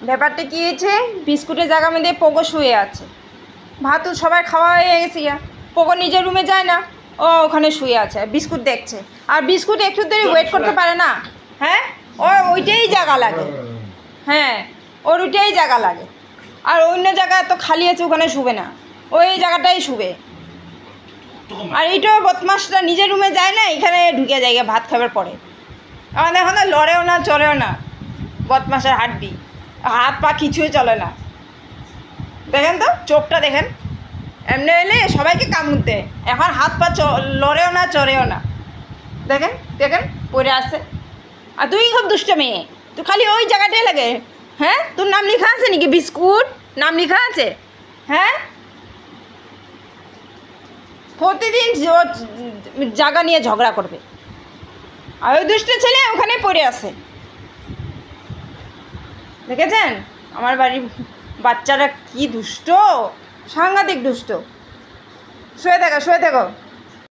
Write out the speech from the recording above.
ব্যাপারটা কী হয়েছে, বিস্কুটের জায়গার মধ্যে পোকো শুয়ে আছে। ভাত সবাই খাওয়া হয়ে গেছে গিয়া, পোকো নিজের রুমে যায় না, ও ওখানে শুয়ে আছে বিস্কুট দেখছে। আর বিস্কুট একটু দেরি ওয়েট করতে পারে না। হ্যাঁ, ওইটাই জায়গা লাগে। হ্যাঁ, ওর ওইটাই জায়গা লাগে। আর অন্য জায়গা তো খালি আছে, ওখানে শুবে না, ওই জায়গাটাই শুবে। আর এইটাও বদমাসটা নিজের রুমে যায় না, এখানে ঢুকে যায় ভাত খাবার পরে। আমাদের এখন লড়েও না, চলেও না, বদমাসের হাড্ডি, হাত পা কিছুই চলে না। দেখেন তো চোখটা দেখেন, এমনি এলে সবাইকে কামড় দেয়, এখন হাত পা লড়েও না, চড়েও না। দেখেন দেখেন পড়ে আসে। আর তুই খুব দুষ্ট মেয়ে, তুই খালি ওই জায়গাটাই লাগে। হ্যাঁ, তোর নাম লেখা আছে নাকি? বিস্কুট নাম লেখা আছে? হ্যাঁ, প্রতিদিন জায়গা নিয়ে ঝগড়া করবে। আর ওই দুষ্ট ছেলে ওখানে পড়ে আছে। দেখেছেন আমার বাড়ির বাচ্চারা কি দুষ্ট, সাংঘাতিক দুষ্ট। শুয়ে থাকো, শুয়ে থাকো।